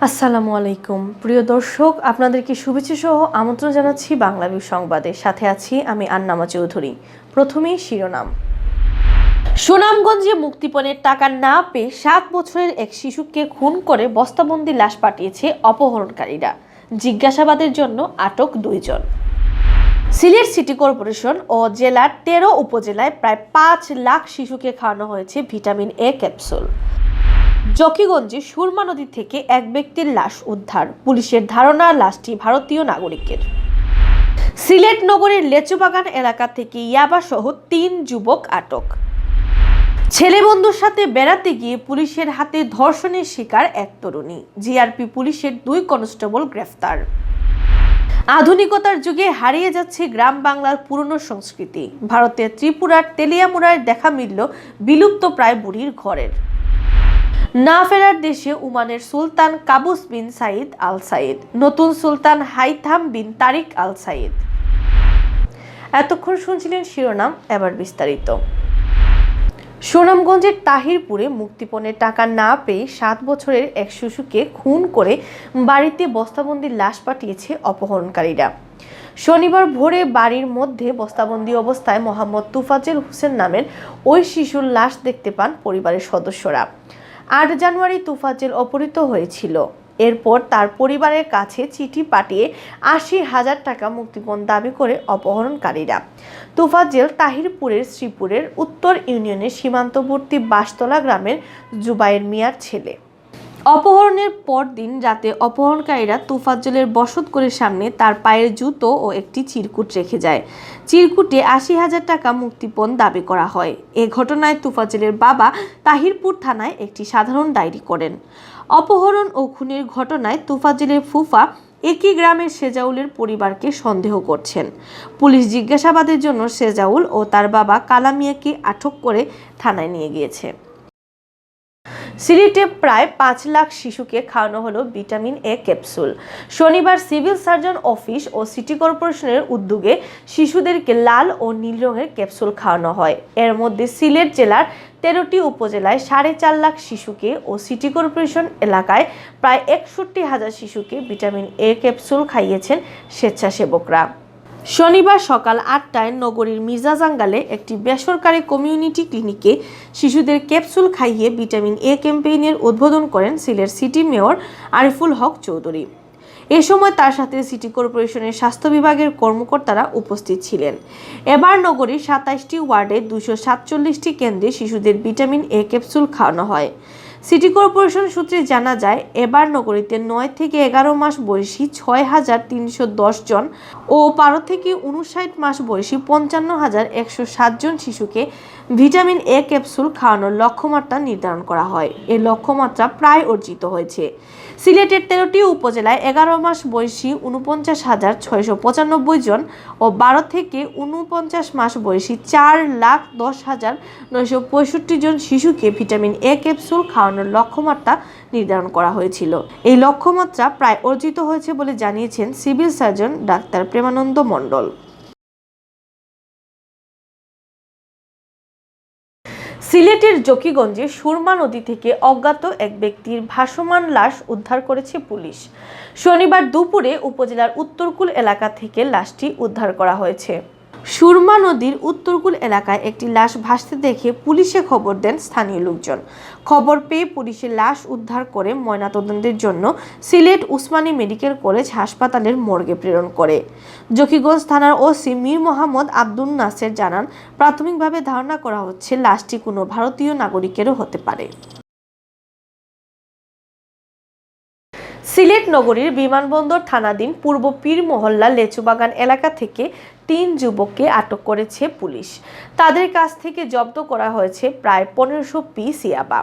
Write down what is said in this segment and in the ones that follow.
আসসালামু আলাইকুম প্রিয় দর্শক, আপনাদেরকে শুভেচ্ছা সহ আমন্ত্রণ জানাচ্ছি বাংলাভিউ সংবাদের সাথে আছি আমি আন্নামা চৌধুরী। প্রথমেই শিরোনাম। সুনামগঞ্জে মুক্তিপণের টাকা না পেয়ে 7 বছরের এক শিশুকে খুন করে বস্তাবন্দি লাশ পাঠিয়েছে অপহরণকারীরা, জিজ্ঞাসাবাদের জন্য আটক 2 জন। সিলেট সিটি কর্পোরেশন ও জেলার 13 উপজেলায় প্রায় 5 লাখ শিশুকে খাওয়ানো হয়েছে ভিটামিন এ ক্যাপসুল। জকিগঞ্জে সুরমা নদী থেকে এক ব্যক্তির লাশ উদ্ধার, পুলিশের ধারণা লাশটি ভারতীয় নাগরিকের। সিলেট নগরের লেচুবাগান এলাকা থেকে ইয়াবা সহ 3 যুবক আটক। ছেলে বন্ধুর সাথে বেড়াতে গিয়ে পুলিশের হাতে ধর্ষণের শিকার এক তরুণী, জিআরপি পুলিশের 2 কনস্টেবল গ্রেফতার। আধুনিকতার যুগে হারিয়ে যাচ্ছে গ্রাম বাংলার পুরনো সংস্কৃতি, ভারতের ত্রিপুরার তেলিয়ামুড়ায় দেখা মিলল বিলুপ্ত প্রায় বুড়ির ঘরের। না ফেরার দেশে ওমানের সুলতান কাবুস বিন সাইদ আল সাইদ, নতুন সুলতান হাইথাম বিন তারিক আল সাইদ। এতক্ষণ শুনছিলেন শিরোনাম, এবার বিস্তারিত। সুনামগঞ্জের তাহিরপুরে মুক্তিপণের টাকা না পেয়ে 7 বছরের এক শিশুকে খুন করে বাড়িতে বস্তাবন্দি লাশ পাঠিয়েছে অপহরণকারীরা। শনিবার ভোরে বাড়ির মধ্যে বস্তাবন্দি অবস্থায় মোহাম্মদ তুফাজ্জল হোসেন নামের ওই শিশুর লাশ দেখতে পান পরিবারের সদস্যরা। 8 জানুয়ারি তুফাজ্জল অপহৃত হয়েছিল। এরপর তার পরিবারের কাছে চিঠি পাঠিয়ে 80,000 টাকা মুক্তিপণ দাবি করে অপহরণকারীরা। তুফাজ্জল তাহিরপুরের শ্রীপুরের উত্তর ইউনিয়নের সীমান্তবর্তী বাসতলা গ্রামের জুবাইর মিয়ার ছেলে। অপহরণের পরদিন রাতে অপহরণকারীরা তুফাজ্জলের বসতঘরের সামনে তার পায়ের জুতো ও একটি চিরকুট রেখে যায়। চিরকুটে 80,000 টাকা মুক্তিপণ দাবি করা হয়। এ ঘটনায় তুফাজ্জলের বাবা তাহিরপুর থানায় একটি সাধারণ ডায়েরি করেন। অপহরণ ও খুনের ঘটনায় তুফাজ্জলের ফুফা একই গ্রামের সেজাউলের পরিবারকে সন্দেহ করছেন। পুলিশ জিজ্ঞাসাবাদের জন্য সেজাউল ও তার বাবা কালামিয়াকে আটক করে থানায় নিয়ে গিয়েছে। সিলেটে প্রায় 5 লাখ শিশুকে খাওয়ানো হলো ভিটামিন এ ক্যাপসুল। শনিবার সিভিল সার্জন অফিস ও সিটি কর্পোরেশনের উদ্যোগে শিশুদেরকে লাল ও নীল রঙের ক্যাপসুল খাওয়ানো হয়। এর মধ্যে সিলেট জেলার 13টি উপজেলায় 4.5 লাখ শিশুকে ও সিটি কর্পোরেশন এলাকায় প্রায় 61,000 শিশুকে ভিটামিন এ ক্যাপসুল খাইয়েছেন স্বেচ্ছাসেবকরা। শনিবার সকাল 8টায় নগরীর মির্জাজাঙ্গালে একটি বেসরকারি কমিউনিটি ক্লিনিকে শিশুদের ক্যাপসুল খাইয়ে ভিটামিন এ ক্যাম্পেইনের উদ্বোধন করেন সিলেট সিটি মেয়র আরিফুল হক চৌধুরী। এ সময় তার সাথে সিটি কর্পোরেশনের স্বাস্থ্য বিভাগের কর্মকর্তারা উপস্থিত ছিলেন। এবার নগরীর 27টি ওয়ার্ডে 247টি কেন্দ্রে শিশুদের ভিটামিন এ ক্যাপসুল খাওয়ানো হয়। সিটি কর্পোরেশন সূত্রে জানা যায়, এবার নগরীতে 9 থেকে 11 মাস বয়সী 6,310 জন ও 12 থেকে 59 মাস বয়সী 55,107 জন শিশুকে ভিটামিন এ ক্যাপসুল খাওয়ানোর লক্ষ্যমাত্রা নির্ধারণ করা হয়। এই লক্ষ্যমাত্রা প্রায় অর্জিত হয়েছে। সিলেটের 13টি উপজেলায় 11 মাস বয়সী 49,695 জন ও 12 থেকে 49 মাস বয়সী 4,10,965 জন শিশুকে ভিটামিন এ ক্যাপসুল খাওয়ানোর লক্ষ্যমাত্রা নির্ধারণ করা হয়েছিল। এই লক্ষ্যমাত্রা প্রায় অর্জিত হয়েছে বলে জানিয়েছেন সিভিল সার্জন ডাক্তার প্রেমানন্দ মণ্ডল। সিলেটের জকিগঞ্জে সুরমা নদী থেকে অজ্ঞাত এক ব্যক্তির ভাসমান লাশ উদ্ধার করেছে পুলিশ। শনিবার দুপুরে উপজেলার উত্তরকুল এলাকা থেকে লাশটি উদ্ধার করা হয়েছে। সুরমা নদীর উত্তরকুল এলাকায় একটি লাশ ভাসতে দেখে পুলিশে খবর দেন স্থানীয় লোকজন। খবর পেয়ে পুলিশের লাশ উদ্ধার করে ময়নাতদন্তের জন্য সিলেট উসমানী মেডিকেল কলেজ হাসপাতালের মর্গে প্রেরণ করে। জকিগঞ্জ থানার ওসি মীর মোহাম্মদ আব্দুল নাসের জানান, প্রাথমিকভাবে ধারণা করা হচ্ছে লাশটি কোনো ভারতীয় নাগরিকেরও হতে পারে। সিলেট নগরীর বিমানবন্দর থানাধীন পূর্ব পীর মহল্লা লেচুবাগান এলাকা থেকে 3 যুবককে আটক করেছে পুলিশ। তাদের কাছ থেকে জব্দ করা হয়েছে প্রায় 1500 পিস ইয়াবা।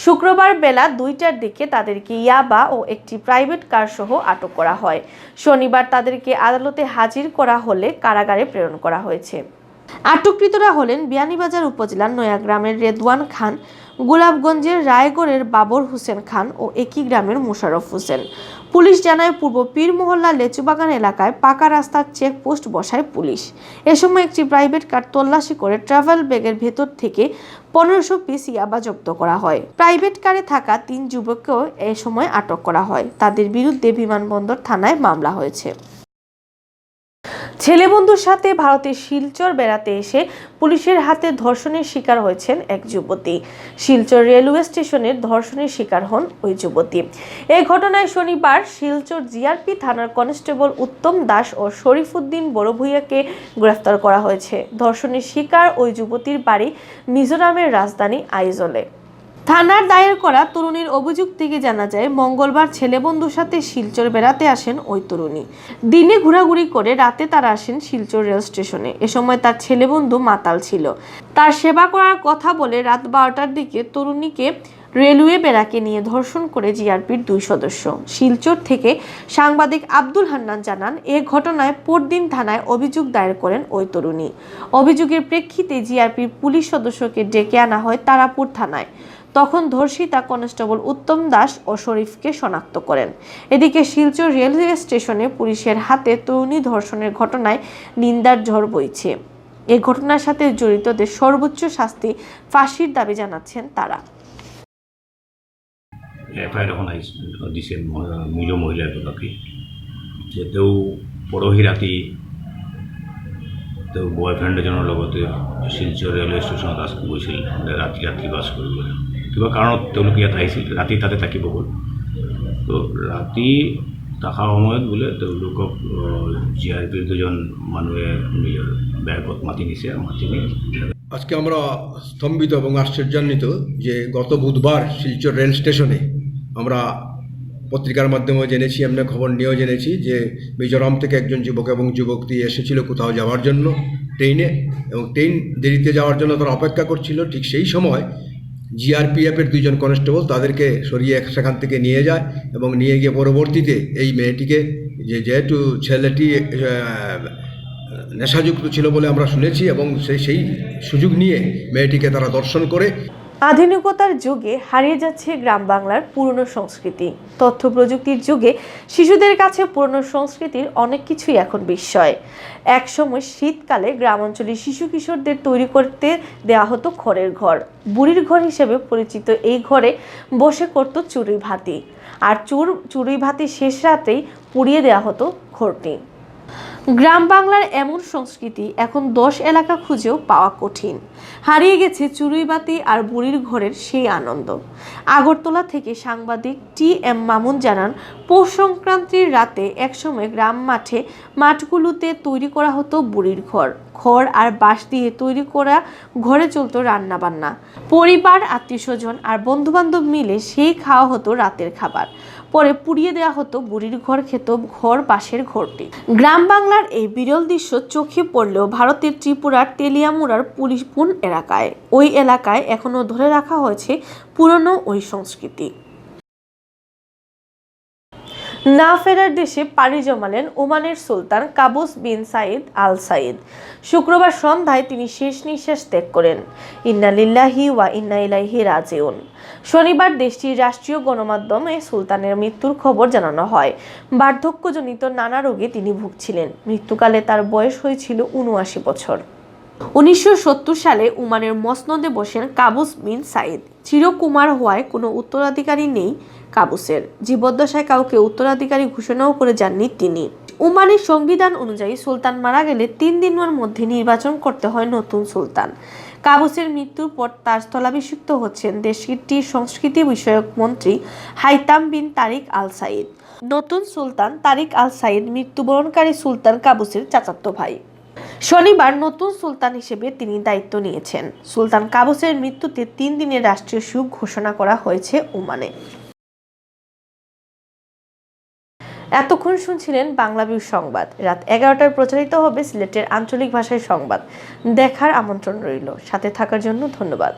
শুক্রবার বেলা 2টার দিকে তাদেরকে ইয়াবা ও একটি প্রাইভেট কার সহ আটক করা হয়। শনিবার তাদেরকে আদালতে হাজির করা হলে কারাগারে প্রেরণ করা হয়েছে। আটককৃতরা হলেন বিয়ানীবাজার উপজেলার নয়াগ্রামের রেদওয়ান খান, গোলাপগঞ্জের রায়গড়ের বাবর হোসেন খান ও একই গ্রামের মোশাররফ হোসেন। পুলিশ জানায়, পূর্ব পীর মহল্লা লেচুবাগান এলাকায় পাকা রাস্তার চেকপোস্ট বসায় পুলিশ। এ সময় একটি প্রাইভেট কার তল্লাশি করে ট্রাভেল ব্যাগের ভেতর থেকে 1500 পিস ইয়াবা জব্দ করা হয়। প্রাইভেট কারে থাকা 3 যুবককেও এ সময় আটক করা হয়। তাদের বিরুদ্ধে বিমানবন্দর থানায় মামলা হয়েছে। ছেলে বন্ধুর সাথে ভারতের শিলচর বেড়াতে এসে পুলিশের হাতে ধর্ষণের শিকার হয়েছেন এক যুবতী। শিলচর রেলওয়ে স্টেশনের ধর্ষণের শিকার হন ওই যুবতী। এই ঘটনায় শনিবার শিলচর জিআরপি থানার কনস্টেবল উত্তম দাস ও শরীফউদ্দিন বড়ভূঁইয়াকে গ্রেফতার করা হয়েছে। ধর্ষণের শিকার ওই যুবতীর বাড়ি মিজোরামের রাজধানী আইজলে। থানার দায়ের করা তরুণীর অভিযোগ থেকে জানা যায়, মঙ্গলবার ছেলে বন্ধুর সাথে শিলচর বেড়াতে আসেন ওই তরুণী। দিনে ঘোরাঘুরি করে রাতে তারা আসেন শিলচর রেল স্টেশনে। এ সময় তার ছেলে বন্ধু মাতাল ছিল। তার সেবা করার কথা বলে রাত 12টার দিকে তরুণীকে রেলওয়ে বেড়াকে নিয়ে ধর্ষণ করে জিআরপির 2 সদস্য। শিলচর থেকে সাংবাদিক আব্দুল হান্নান জানান, এ ঘটনায় পরদিন থানায় অভিযোগ দায়ের করেন ওই তরুণী। অভিযোগের প্রেক্ষিতে জিআরপির পুলিশ সদস্যকে ডেকে আনা হয় তারাপুর থানায়। তখন ধর্ষিতা কনস্টেবল উত্তম দাস ও শরীফকে শনাক্ত করেন। এদিকে শিলচর রেলওয়ে স্টেশনে পুলিশের হাতে তরুণী ধর্ষণের ঘটনায় নিন্দার ঝড় বইছে। এই ঘটনার সাথে জড়িতদের সর্বোচ্চ শাস্তি ফাঁসির দাবি জানাচ্ছেন তারা। এফআইআর এখন দিছে মৃত মহিলা এগৰাকী যে তেওঁ পৰহি ৰাতি তেওঁ বয়ফ্ৰেণ্ড এজনৰ লগতে শিলচৰ ৰেলৱে ষ্টেচনত গৈছিল ৰাতি বাছ কৰিবলৈ। কিবা কাৰণত তেওঁলোকে ইয়াত আহিছিল, ৰাতি তাতে থাকিব গ'ল। তো ৰাতি থকাৰ সময়ত বোলে তেওঁলোকক জিআৰপিৰ 2জন মানুহে ব্যাগত মাতি নিছে। আজকে আমরা স্তম্ভিত এবং আশ্চর্যান্বিত যে গত বুধবার শিলচর রেল স্টেশনে আমরা পত্রিকার মাধ্যমে জেনেছি, এমনি খবর নিয়েও জেনেছি যে মিজোরাম থেকে একজন যুবক এবং যুবতী এসেছিল কোথাও যাওয়ার জন্য ট্রেনে, এবং ট্রেন দেরিতে যাওয়ার জন্য তারা অপেক্ষা করছিল। ঠিক সেই সময় জিআরপিএফের 2জন কনস্টেবল তাদেরকে সরিয়ে সেখান থেকে নিয়ে যায় এবং নিয়ে গিয়ে পরবর্তীতে এই মেয়েটিকে যেহেতু ছেলেটি নেশাযুক্ত ছিল বলে আমরা শুনেছি, এবং সেই সুযোগ নিয়ে মেয়েটিকে তারা দর্শন করে। আধুনিকতার যুগে হারিয়ে যাচ্ছে গ্রাম বাংলার পুরনো সংস্কৃতি। তথ্য প্রযুক্তির যুগে শিশুদের কাছে পুরনো সংস্কৃতির অনেক কিছুই এখন বিস্ময়। একসময় শীতকালে গ্রামাঞ্চলে শিশু কিশোরদের তৈরি করতে দেওয়া হতো খড়ের ঘর। বুড়ির ঘর হিসেবে পরিচিত এই ঘরে বসে করত চুরি ভাতি, আর চুরি ভাতি শেষ রাতেই পুড়িয়ে দেওয়া হতো ঘরটি। গ্রাম বাংলার এমন সংস্কৃতি এখন 10 এলাকা খুঁজেও পাওয়া কঠিন। হারিয়ে গেছে চুরুইবাতি আর বুড়ির ঘরের সেই আনন্দ। আগরতলা থেকে সাংবাদিক TM মামুন জানান, পৌষ সংক্রান্তির রাতে একসময় গ্রাম মাঠগুলোতে তৈরি করা হতো বুড়ির ঘর। খড় আর বাঁশ দিয়ে তৈরি করা ঘরে চলতো রান্না বান্না। পরিবার, আত্মীয়স্বজন আর বন্ধুবান্ধব মিলে সেই খাওয়া হতো রাতের খাবার। পরে পুড়িয়ে দেওয়া হতো বুড়ির ঘর, খেত ঘর বাঁশের ঘরটি। গ্রাম বাংলার এই বিরল দৃশ্য চোখে পড়লেও ভারতের ত্রিপুরার তেলিয়ামুড়ার পুলিশপুন এলাকায়, ওই এলাকায় এখনো ধরে রাখা হয়েছে পুরনো ওই সংস্কৃতি। না ফেরার দেশে পাড়ি জমালেন ওমানের সুলতান কাবুস বিন সাইদ আল সাইদ। শুক্রবার সন্ধ্যায় তিনি শেষ নিঃশ্বাস ত্যাগ করেন। ইন্না লিল্লাহি ওয়া ইন্না ইলাইহি রাজিউন। শনিবার দেশটির রাষ্ট্রীয় গণমাধ্যমে সুলতানের মৃত্যুর খবর জানানো হয়। বার্ধক্যজনিত নানা রোগে তিনি ভুগছিলেন। মৃত্যুকালে তার বয়স হয়েছিল 79 বছর। 1970 সালে ওমানের মসনদে বসেন কাবুস বিন সাইদ। চিরকুমার হওয়ায় কোনো উত্তরাধিকারী নেই কাবুসের। জীবদ্দশায় কাউকে উত্তরাধিকারী ঘোষণাও করে যাননি তিনি। ওমানের সংবিধান অনুযায়ী সুলতান মারা গেলে 3 দিনের মধ্যে নির্বাচন করতে হয় নতুন সুলতান। কাবুসের মৃত্যুর পর তার স্থলাভিষিক্ত হচ্ছেন দেশটির সংস্কৃতি বিষয়ক মন্ত্রী হাইতাম বিন তারিক আল সাইদ। নতুন সুলতান তারিক আল সাইদ মৃত্যুবরণকারী সুলতান কাবুসের চাচাতো ভাই। শনিবার নতুন সুলতান হিসেবে তিনি দায়িত্ব নিয়েছেন। সুলতান কাবুসের মৃত্যুতে 3 দিনের রাষ্ট্রীয় শোক ঘোষণা করা হয়েছে ওমানে। এতক্ষণ শুনছিলেন বাংলাভিউ সংবাদ। রাত 11টায় প্রচারিত হবে সিলেটের আঞ্চলিক ভাষায় সংবাদ। দেখার আমন্ত্রণ রইল। সাথে থাকার জন্য ধন্যবাদ।